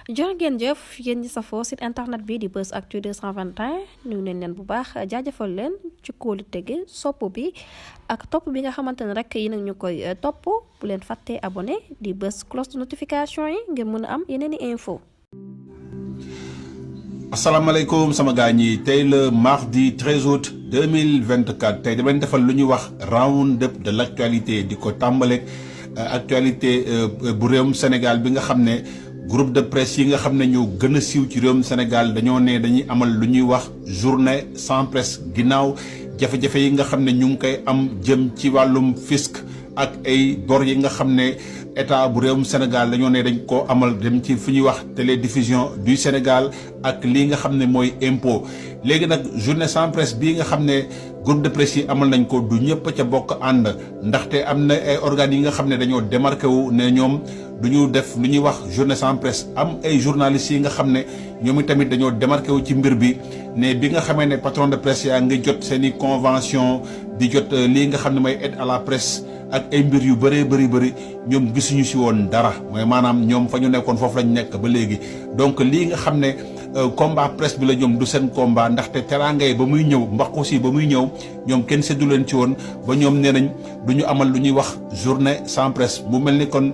jërë ngeen jëf yéen ñi safoo site internet bi di Buzz Actu 221 nuyu nañ leen bu baax jaajëfal leen ci kóolu tege sopp bi ak topp bi nga xamante ne rek yi nag ñu koy topp bu leen fàttee abonné di bës cloche de notification yi ngir mën a am yeneen i info. asalaamaaleykum sama gars ñi tey le mardi 13 août 2024 tey dama leen defal lu ñuy wax round up de l' actualité di ko tàmbaleeg actualité bu réewum Sénégal bi nga xam ne groupe de presse yi nga xam ne ñoo gën a siiw ci réewum Sénégal dañoo ne dañuy amal lu ñuy wax journée sans presse ginnaaw jafe-jafe yi nga xam ne ñu ngi koy am jëm ci wàllum fisc ak ay bor yi nga xam ne état bu réewum Sénégal dañoo ne dañ koo amal dem ci fu ñuy wax télédiffusion du Sénégal ak lii nga xam ne mooy impôt léegi nag journée sans presse bii nga xam ne groupe de presse yi amal nañ ko du ñëpp ca bokk ànd ndaxte am na ay organes yi nga xam ne dañoo démarqué wu ne ñoom du ñu def lu ñuy wax journée sans presse am ay journalistes yi nga xam ne ñoom itamit dañoo démarqué wu ci mbir bi ne bi nga xamee ne patron de presse yaa ngi jot seen i convention di jot lii nga xam ne mooy aide à la presse ak ay mbir yu bëree bëri ñoom gisuñu si woon dara mooy maanaam ñoom fa ñu nekkoon foofu lañ nekk ba léegi donc lii nga xam ne combat presse bi la ñoom du seen combat ndaxte teraangay ba muy ñëw mbaqu si ba muy ñëw ñoom kenn seddu leen ci woon ba ñoom nee nañ du ñu amal lu ñuy wax journée sans presse mu mel ni kon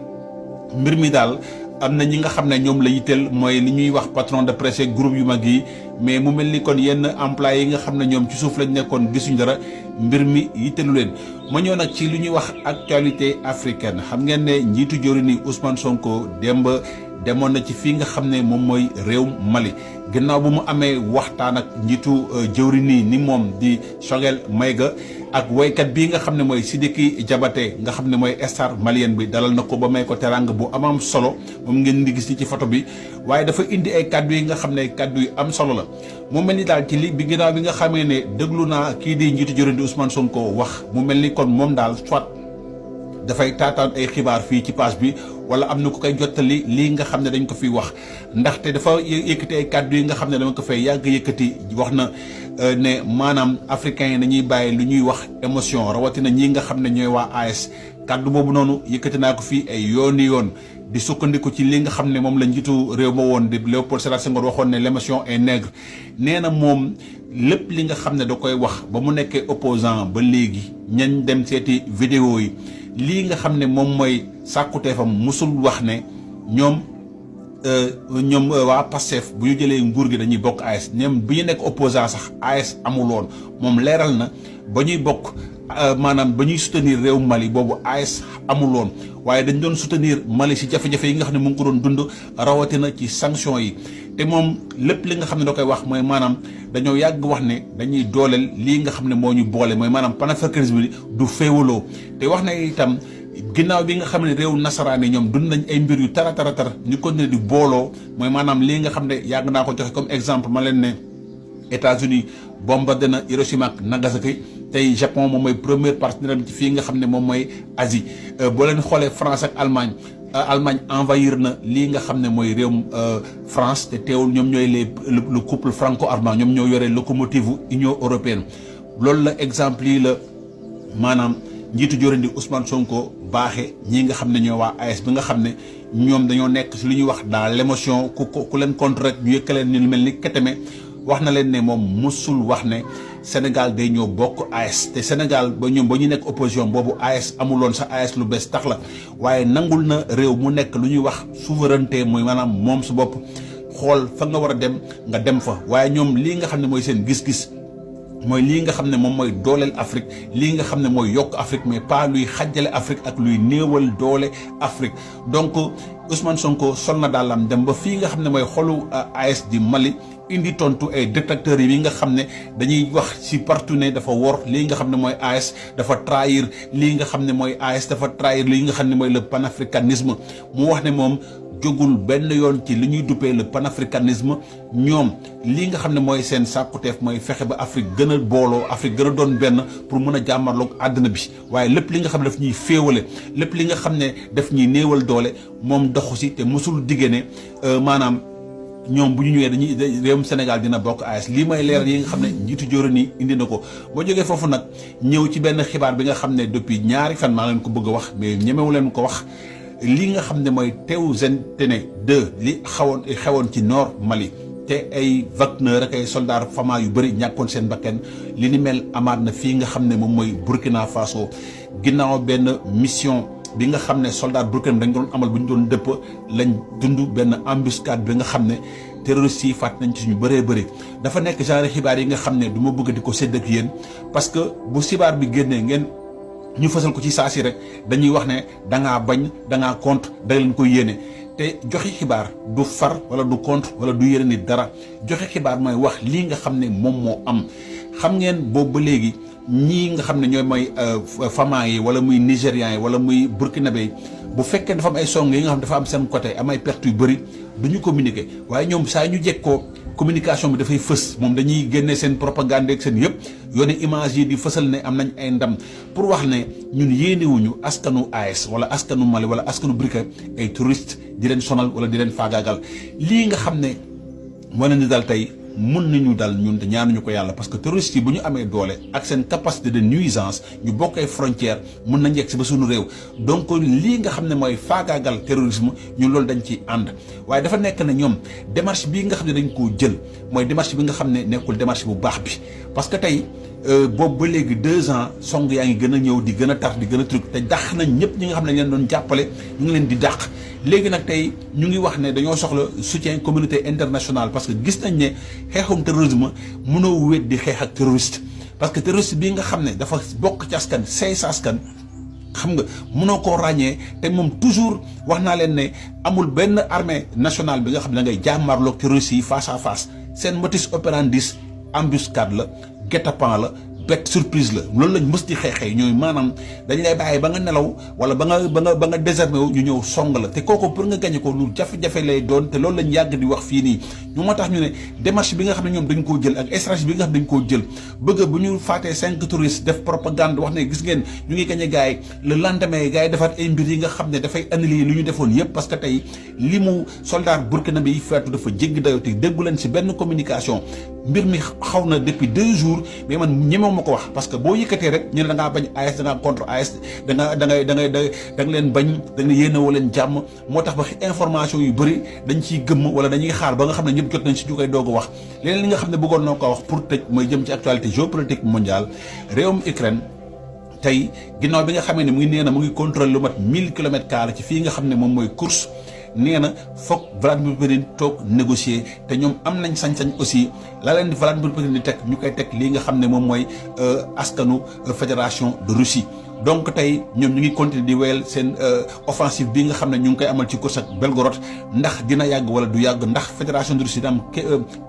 mbir mi daal am na ñi nga xam ne ñoom la yitteel mooy li ñuy wax patron de presse groupe yu mag yi mais mu mel ni kon yenn employés yi nga xam ne ñoom ci suuf lañ nekkoon gisuñ dara mbir mi yitteelu leen. ma ñëw nag ci li ñuy wax actualité africaine xam ngeen ne njiitu jori ni Ousmane Sonko démb demoon na ci fii nga xam ne moom mooy réew Mali gannaaw bu mu amee waxtaan ak njiitu jëwri nii ni moom di Choguel Maïga ak woykat bii nga xam ne mooy Sidiki Diabaté nga xam ne mooy star malien bi dalal na ko ba may ko teranga bu am solo moom ngeen di gis ni ci photo bi waaye dafa indi ay kaddu yi nga xam ne kaddu yu am solo la mu mel ni daal ci li bi ginnaaw bi nga xamee ne déglu naa kii di njiitu jëwri di Ousmane Sonko wax mu mel ni kon moom daal soit dafay taataan ay xibaar fii ci page bi wala am na ku koy jottali lii nga xam ne dañ ko fiy wax ndaxte dafa yëkkati ay kàddu yi nga xam ne dama ko fay yàgg yëkkati wax na ne maanaam africains yi dañuy bàyyi lu ñuy wax émotion rawatina ñii nga xam ne ñooy waa AS kàddu boobu noonu yëkkati naa ko fii ay yooni yoon di sukkandiku ci li nga xam ne moom la njiitu réew ma woon di Léopold Sédar Senghor waxoon ne l'émotion est nègre nee na moom lépp li nga xam ne da koy wax ba mu nekkee opposant ba léegi ñañ dem seeti vidéo yi lii nga xam ne moom mooy sàkkuteefam musul wax ne ñoom waa Pastef bu ñu jëlee nguur gi dañuy bokk AS ñoom bi ñu nekk opposant sax AS amuloon moom leeral na ba ñuy bokk maanaam ba ñuy soutenir réew Mali boobu AS amuloon waaye dañ doon soutenir Mali si jafe-jafe yi nga xam ne mu ngi ko doon dund rawatina ci sanction yi te moom lépp li nga xam ne da koy wax mooy maanaam dañoo yàgg wax ne dañuy dooleel lii nga xam ne moo ñu boole mooy maanaam panafricanisme bi du féewaloo te wax na itam ginnaaw bi nga xam ne réew nasaraan yi ñoom dund nañ ay mbir yu tara ñu continuer di booloo mooy maanaam lii nga xam ne yàgg naa ko joxe comme exemple ma leen ne États-Unis bombardé na Hiroshima ak Nagasaki tey Japon moom mooy premier partenaire ci fii nga xam ne moom mooy Asie boo leen xoolee France ak Allemagne envahir na lii nga xam ne mooy réewum France te teewul ñoom ñooy le couple franco-allemand ñoom ñoo yore locomotive Union européenne loolu la exemple yi la maanaam njiitu jorandi Ousmane Sonko baaxe ñii nga xam ne ñoo waa AS bi nga xam ne ñoom dañoo nekk si lu ñuy wax dans l'émotion ku leen contre rek ñu yëkkaleen ni lu mel ni keteme wax na leen ne moom musul wax ne Sénégal day ñoo bokk AS te Sénégal ba ñoom ba ñu nekk opposition boobu AS amuloon sa AS lu bees tax la waaye nangul na réew mu nekk lu ñuy wax souveraineté mooy maanaam moom su bopp xool fa nga war a dem nga dem fa waaye ñoom lii nga xam ne mooy seen gis-gis mooy lii nga xam ne moom mooy dooleel Afrique lii nga xam ne mooy yokk Afrique mais pas luy xajjale Afrique ak luy néewal doole Afrique donc Ousmane Sonko sol na daalam dem ba fii nga xam ne mooy xolu AS di Mali indi tontu ay détracteurs yi nga xam ne dañuy wax ci partout ne dafa wor lii nga xam ne mooy AS dafa trahir lii nga xam ne mooy AS dafa trahir lii nga xam ne mooy le panafricanisme mu wax ne moom jógul benn yoon ci li ñuy duppee le panafricanisme ñoom lii nga xam ne mooy seen sàkkuteef mooy fexe ba Afrique gën a booloo Afrique gën a doon benn pour mën a jàmmarloog àddina bi waaye lépp li nga xam ne daf ñuy féewale lépp li nga xam ne daf ñuy néewal doole moom doxu si te mosul digge ne maanaam ñoom bu ñu ñëwee dañuy réewum Sénégal dina bokk AS lii may leeral yi nga xam ne njiitu jóora ni indi na ko boo jógee foofu nag ñëw ci benn xibaar bi nga xam ne depuis ñaari fan maa leen ko bëgg a wax mais ñemewu leen ko wax li nga xam ne mooy Théouzen-Téné 2 li xewoon ci nord Mali te ay Wagner ak ay soldats fama yu bëri ñàkkoon seen bakkan li ni mel amaat na fii nga xam ne moom mooy Burkina Faso ginnaaw benn mission bi nga xam ne soldat Burkina dañ doon amal bu ñu doon dëpp lañ dund benn embuscade bi nga xam ne terroristes yi faat nañ ci ñu bëree bëri dafa nekk genre xibaar yi nga xam ne du ma bëgg di ko sédd ak yéen parce que bu xibaar bi génnee ngeen ñu fësal ko ci saa si rek dañuy wax ne da ngaa bañ da ngaa contre da leen koy yéene te joxe xibaar du far wala du contre wala du yéene nit dara joxe xibaar mooy wax lii nga xam ne moom moo am xam ngeen boobu ba léegi ñii nga xam ne ñooy mooy Fama yi wala muy Nigérians yi wala muy Burkinabé bu fekkee dafa am ay song yi nga xam dafa am seen côté am ay pertes yu bëri du ñu communiquer waaye ñoom saa ñu jekkoo communication bi dafay fës moom dañuy génne seen propagande ak seen yëpp yoone image yi di fësal ne am nañ ay ndam pour wax ne ñun yéenewuñu askanu AS wala askanu Mali wala askanu Burkina ay touriste di leen sonal wala di leen faagaagal lii nga xam ne moo leen di dal tey mun nañu dal ñun te ñaanuñu ko yàlla parce que terroristes yi bu ñu amee doole ak seen capacité de nuisance ñu bokk ay frontières mun nañ yegg si ba suñu réew donc lii nga xam ne mooy faagaagal terrorisme ñun loolu dañ ciy ànd waaye dafa nekk ne ñoom démarche bii nga xam ne dañ koo jël mooy démarche bi nga xam ne nekkul démarche bu baax bi parce que tey boobu ba léegi 2 ans song yaa ngi gën a ñëw di gën a tar di gën a truc te dàq nañ ñëpp ñi nga xam ne leen doon jàppale ñu ngi leen di dàq léegi nag tey ñu ngi wax ne dañoo soxla soutien communauté internationale parce que gis nañ ne xeexum terrorisme mënoo wéet di xeex ak terroriste parce que terroriste bii nga xam ne dafa bokk ci askan say sa askan xam nga mënoo koo ràññee te moom toujours wax naa leen ne amul benn armée nationale bi nga xam ne da ngay jàmmarloog terroriste yi face à face seen modus operandi embuscade la guet-apens la bête surprise la loolu lañ mës di xeexee ñooy maanaam dañ lay bàyyi ba nga nelaw wala ba nga désarmé wu ñu ñëw song la te kooku pour nga gagné ko lu jafe-jafe lay doon te loolu lañ yàgg di wax fii nii ñu moo tax ñu ne démarche bi nga xam ne ñoom dañ koo jël ak stratégie bi nga xam ne dañ koo jël bëgg bu ñu faatee 5 touristes def propagande wax ne gis ngeen ñu ngi gagné gars yi le lendemain gars yi defaat ay mbir yi nga xam ne dafay annuler li ñu defoon yëpp parce que tey li mu soldat burkinabé yi faatu dafa jéggi dayo te déggu leen si benn communication mbir mi xaw na depuis 2 jours mais man ñemewu ma ko wax parce que boo yëkkatee rek ñu ne da ngaa bañ AS da ngaa contre AS da nga leen bañ da nga yéene woo leen jàmm moo tax ba information yu bëri dañ ciy gëmm wala dañuy xaar ba nga xam ne ñëpp jot nañ si ñu koy doog a wax leneen li nga xam ne bëggoon na ko wax pour tëj mooy jëm ci actualité géopolitique mondiale réewum Ukraine tey ginnaaw bi nga xamee ne mu ngi nee na mu ngi contrôler lu mat 1000 kilomètres carrés ci fii nga xam ne moom mooy course nee na foog Vladimir Poutine toog négocier te ñoom am nañ sañ-sañ aussi la leen di Vladimir Poutine di teg ñu koy teg lii nga xam ne moom mooy askanu fédération de Russie donc tey ñoom ñu ngi continuer di wéyal seen offensive bi nga xam ne ñu ngi koy amal ci course ak Belgorod ndax dina yàgg wala du yàgg ndax fédération de Russie dina am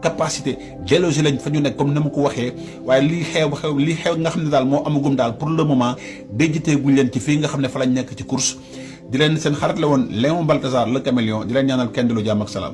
capacité déloger lañ fa ñu nekk comme ni ma ko waxee waaye lii xew nga xam ne daal moo amagum daal pour le moment déjjitee guñ leen ci fii nga xam ne fa lañ nekk ci course di leen seen xarit la woon Léon Balthazar le caméléon di leen ñaanal kenn di lu jàmm ak salaam